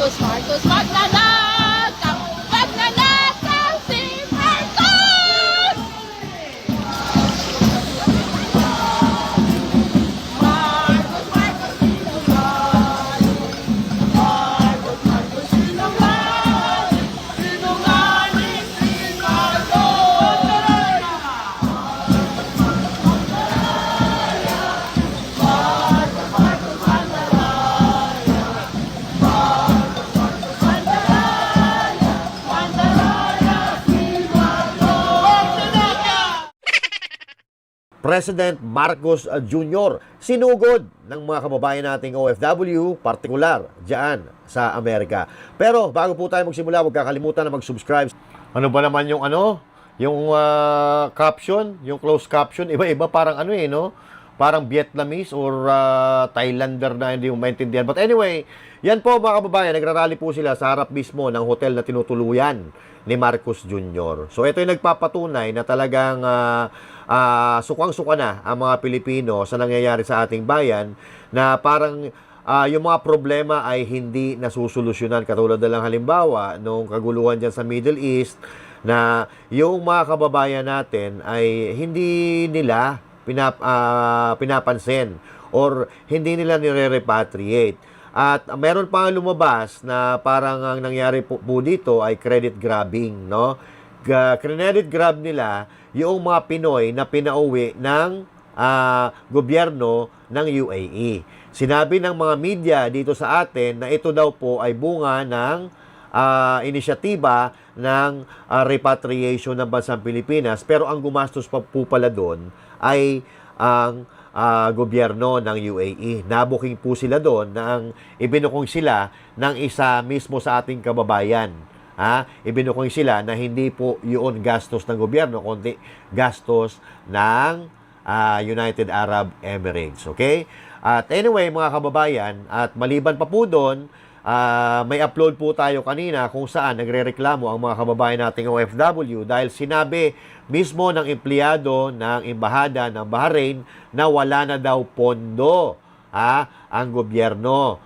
Marcos, Marcos, magnanakaw! Magnanakaw si Marcos! Marcos, Marcos, sinungaling! Marcos, Marcos, sinungaling! Sinungaling si Marcos! Marcos, Marcos, mandaraya! President Marcos Jr. sinugod ng mga kababayan nating OFW, partikular dyan sa Amerika. Pero bago po tayo magsimula, huwag kakalimutan na mag-subscribe. Ano ba naman yung caption, yung closed caption, iba-iba parang no? Parang Vietnamese or Thailander na hindi mo maintindihan. But anyway, yan po mga kababayan, nagrarally po sila sa harap mismo ng hotel na tinutuluyan ni Marcos Jr. So ito yung nagpapatunay na talagang sukwang-suka na ang mga Pilipino sa nangyayari sa ating bayan na parang yung mga problema ay hindi nasusolusyonan. Katulad na lang halimbawa nung kaguluhan dyan sa Middle East na yung mga kababayan natin ay hindi nila pinapansin or hindi nila nire-repatriate. At meron pa lumabas na parang ang nangyari po dito ay credit grabbing, no? Credit grab nila yung mga Pinoy na pinauwi ng gobyerno ng UAE. Sinabi ng mga media dito sa atin na ito daw po ay bunga ng inisyatiba ng repatriation ng bansang Pilipinas, pero ang gumastos pa po pala doon ay ang gobyerno ng UAE. Nabuking po sila doon na ibinukong sila ng isa mismo sa ating kababayan. Ibinukong sila na hindi po yun gastos ng gobyerno, kundi gastos ng United Arab Emirates. Okay? At anyway, mga kababayan, at maliban pa po doon, may upload po tayo kanina kung saan nagrereklamo ang mga kababayan nating OFW dahil sinabi mismo ng empleyado ng Embahada ng Bahrain na wala na daw pondo ang gobyerno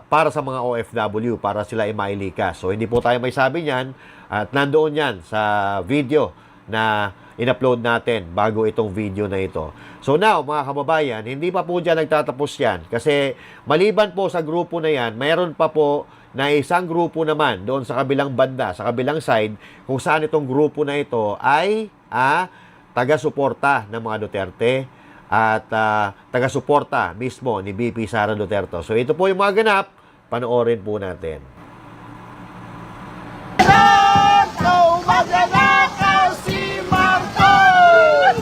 para sa mga OFW para sila ay mailikas. So hindi po tayo may sabi niyan at nandoon yan sa video na in-upload natin bago itong video na ito. So now, mga kababayan, hindi pa po dyan nagtatapos yan. Kasi maliban po sa grupo na yan, mayroon pa po na isang grupo naman doon sa kabilang banda, sa kabilang side, kung saan itong grupo na ito ay taga-suporta ng mga Duterte at taga-suporta mismo ni VP Sara Duterte. So ito po yung mga ganap, panoorin po natin. Magnanakaw si Marcos!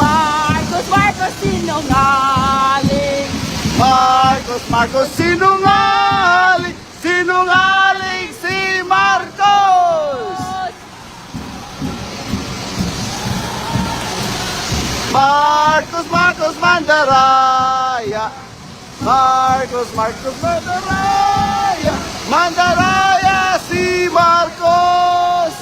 Marcos, Marcos, sinungaling! Marcos, Marcos, sinungaling! Sinungaling si Marcos! Marcos, Marcos, mandaraya! Marcos, Marcos, mandaraya! Mandaraya si Marcos!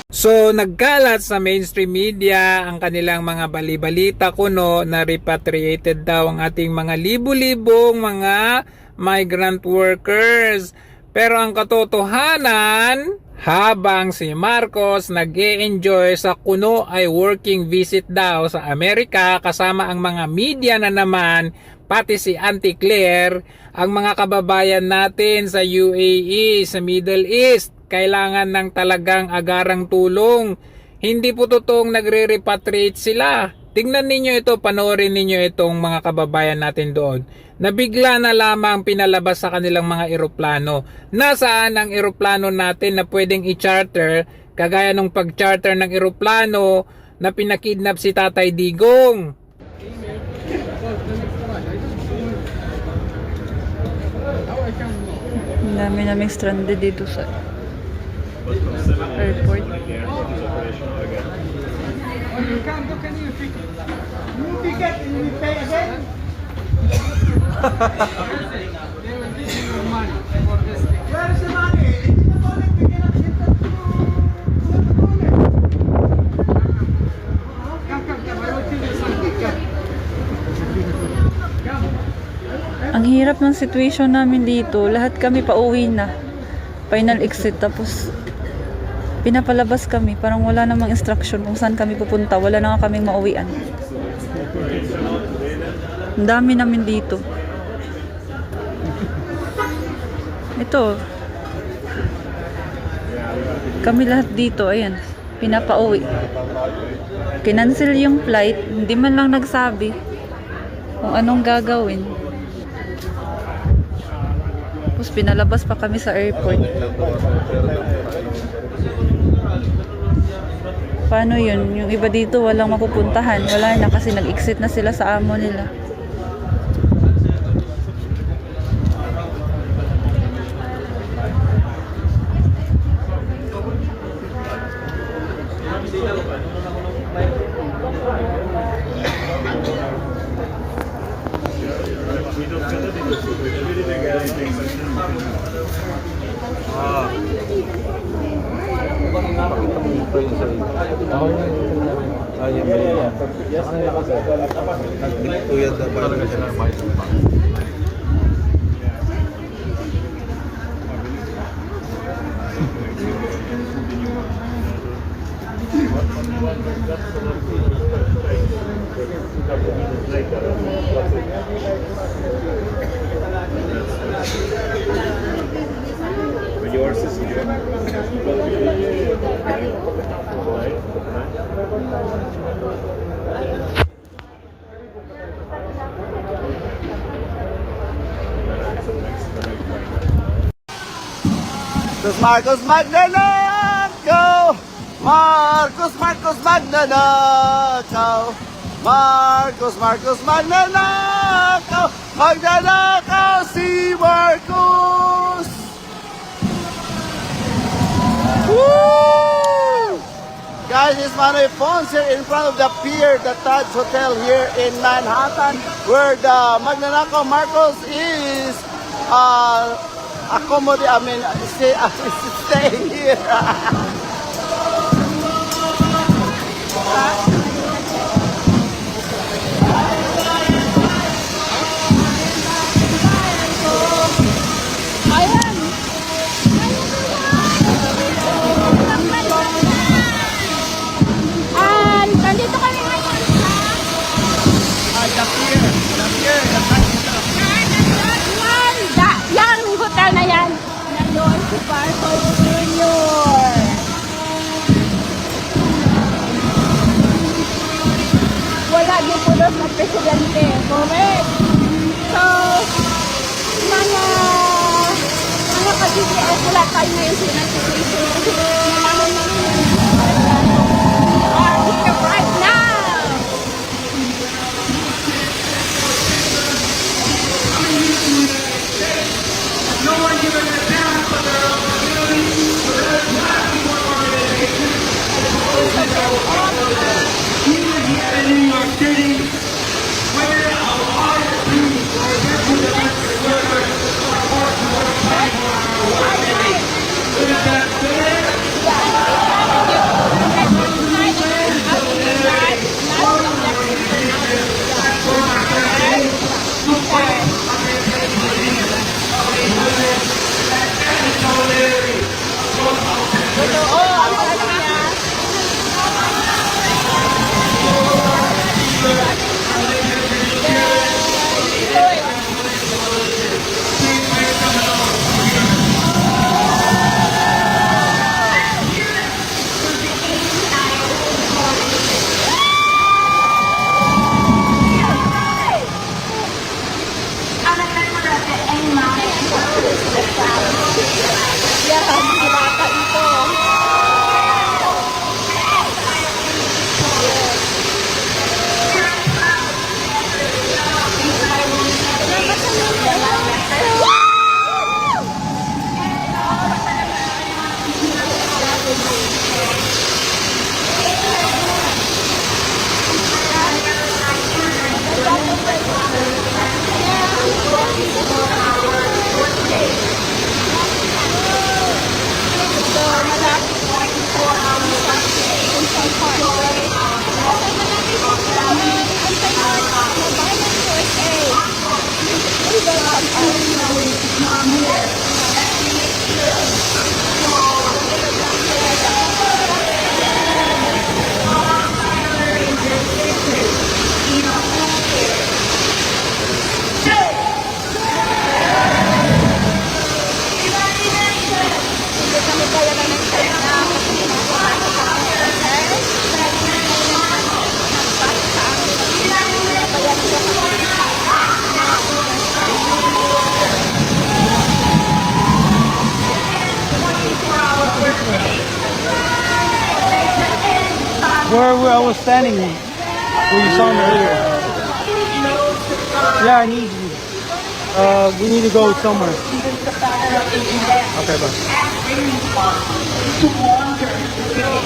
So, nagkalat sa mainstream media ang kanilang mga balibalita kuno na repatriated daw ang ating mga libu-libong mga migrant workers. Pero ang katotohanan, habang si Marcos nag-e-enjoy sa kuno ay working visit daw sa Amerika kasama ang mga media na naman, pati si Auntie Claire, ang mga kababayan natin sa UAE, sa Middle East, kailangan ng talagang agarang tulong. Hindi po totoong nagre-repatriate sila. Tingnan ninyo ito, panoorin ninyo itong mga kababayan natin doon. Nabigla na lamang pinalabas sa kanilang mga eroplano. Nasaan ang eroplano natin na pwedeng i-charter, kagaya nung pag-charter ng eroplano na pinakidnap si Tatay Digong? Ang dami naming stranded dito sa airport. hirap ng situation namin dito. Lahat kami pauwi na. Final exit. Tapos, pinapalabas kami. Parang wala namang instruction kung saan kami pupunta. Wala na nga kaming mauwian. Ang dami namin dito. Ito. Kami lahat dito. Ayan. Pinapauwi. Kinancel yung flight. Hindi man lang nagsabi kung anong gagawin. Tapos pinalabas pa kami sa airport. Paano yun? Yung iba dito walang mapupuntahan. Wala na kasi nag-exit na sila sa amo nila. Marcos Magnanakaw! Marcos Magnanakaw! Marcos Magnanakaw! Magnanakaw si Marcos! Woo! Guys, it's Manoy Pons here in front of the pier, the Taj Hotel here in Manhattan, where the Magnanakaw Marcos is staying here. Nandito kami ngayon sa yung hotel na yan. Nandun si Marcos Jr. Wala din pulos ng presidente. Correct. So, mga ka-GTS, wala tayo ngayon sa situation. Kasi nalaman namin are here right now. No one given the parents of their opportunities, so there's not one organization. Even here in New York City, where a lot of students are working the rest of the workers are working for the fight for our work. Is that fair? Where I was standing, where you saw me earlier. Yeah, I need you. We need to go somewhere. Okay, bye. To wander today.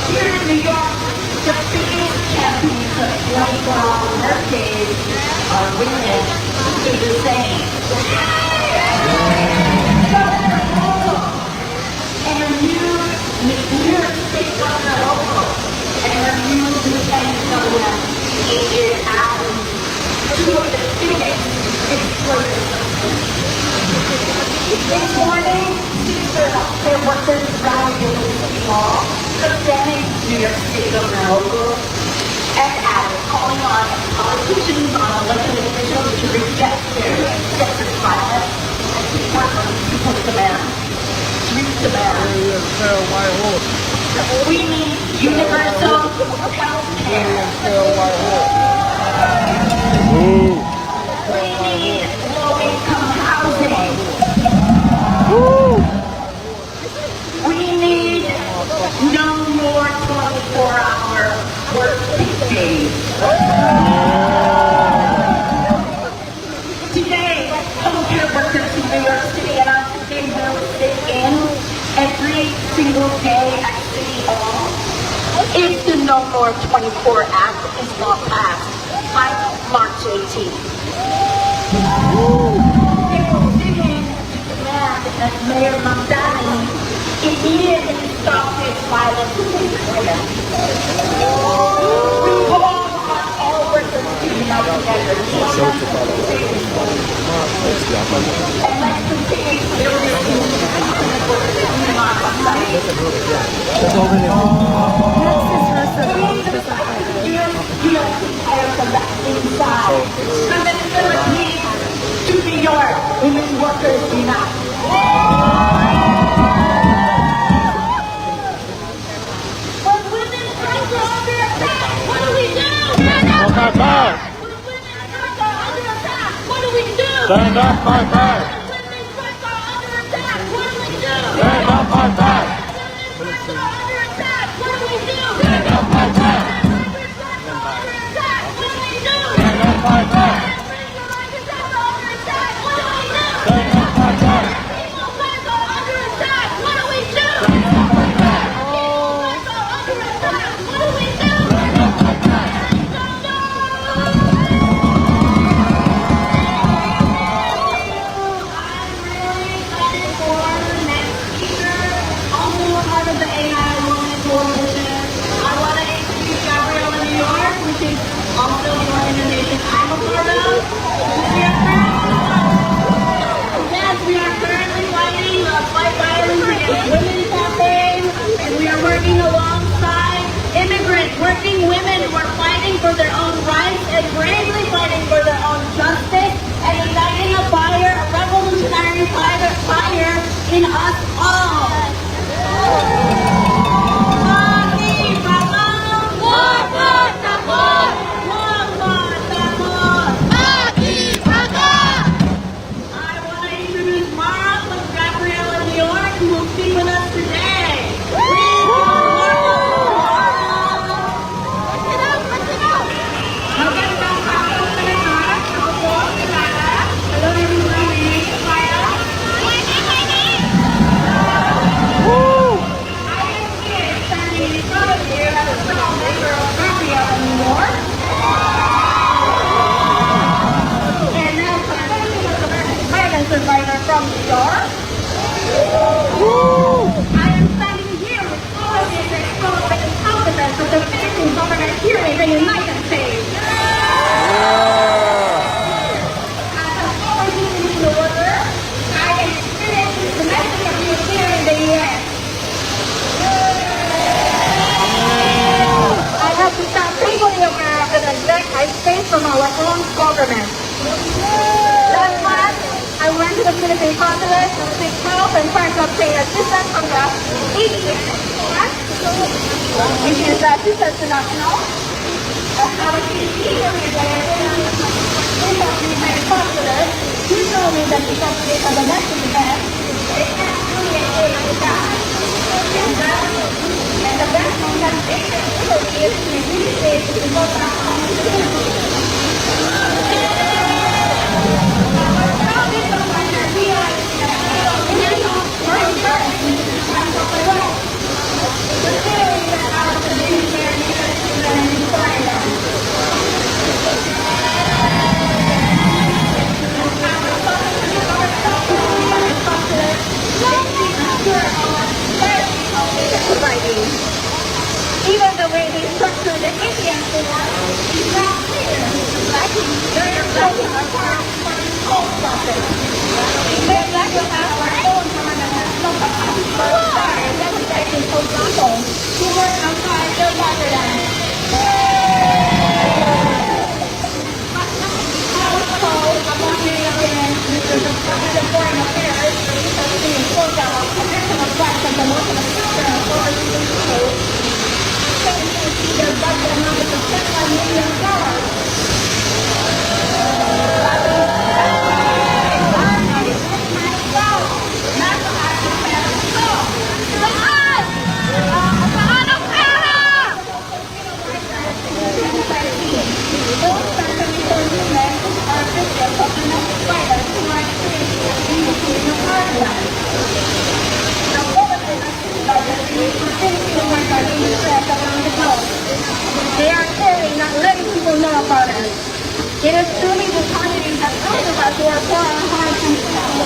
Here in New York, the biggest champions of 24-hour workdays are women who do the same. Governor Cuomo and her new State Governor Cuomo and her new Lieutenant Governor Adrian Adams, two of the biggest exploders. This morning, sisters of their workers rallied in City Hall, condemning New York State Governor Hochul and Adams, calling on politicians, on elected officials to reject their sexist violence and to work on people's demands. Reach the man. We need universal health care. We need low-income housing. We need no more 24-hour work days. Today, healthcare workers in New York City and on today will sit in every single day at City Hall if the No More 24 Act is not passed by March 18th. They will sit in to demand that Mayor Mamdani immediately stop his violence against women. We call on all workers to unite together. And let's continue to build this from the inside. From the Philippines to New York, women workers unite. When women strike under attack, what do we do? Stand up, fight back. When women strike under attack, what do we do? Stand up, fight back. When women strike under attack, what do we do? Stand up, fight back. When women strike under attack, what do we do? Stand up, fight back. When women strike under attack, what do we do? Stand up, fight back. When women strike under attack, what do we do? Stand up, fight back. People strike under attack, what do we do? Stand up, fight back. What do we do? I'm really excited for the next speaker, also a part of the AI Women's Coalition. I want to introduce Gabriella New York, which is also the organization I'm a part of. We are currently fighting the Fight Violence Against Women campaign, and we are working alongside immigrant working women who are fighting for their own rights and bravely fighting for their own justice and igniting a fire, a revolutionary fire in us all. I want to introduce Mara from Gabriella, New York, who will speak with us today. Hello, everyone. My name is Mara. I am here standing in front of you as a proud member of Gabriella, New York. And as a violence survivor from New York. I am standing here with all of you to expose the incompetence of the Philippine government here in the United States. As a former Filipino worker, I experienced domestic abuse here in the U.S. I have to stand painfully aware of the neglect I face from our own government. Last month, I went to the Philippine consulate to seek help and try to obtain assistance from the ADS, which is the Assistance to National. Our senior in the Philippine consulate, he told me that because it is a domestic event, they can't really engage with that. And the best thing that they can do is to use it to go back home to even the way they structure the Indian form is not clear. They're lacking a part for the whole process. They're lacking our own that's actually, for example, who work outside their motherland. Also, among the Europeans, the Department of Foreign Affairs has been informed of additional flights of the most of the future overseas schools. Their budget amounted to $10 million. They are clearly not letting people know about it. It is truly the quantity that those of us who are poor and hard to sell.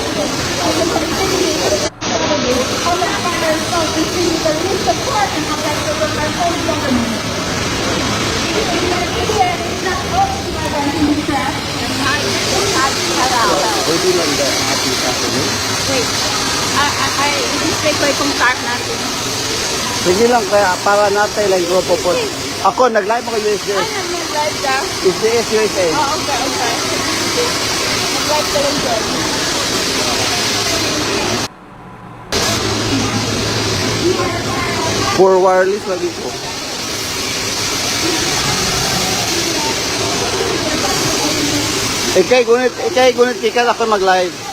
How the fire is so continue to lose support and objective of our own government. India is not open to our interest. Wait, i-display ko itong card natin. Sige lang, kaya para natin lang grupo po. Ako, nag-live ako USDS. Nag-live ka? USDS USA. Oh, okay. Nag-live ka lang dyan. For wireless lagi ko. Ikay gunit, kikan ako mag-live.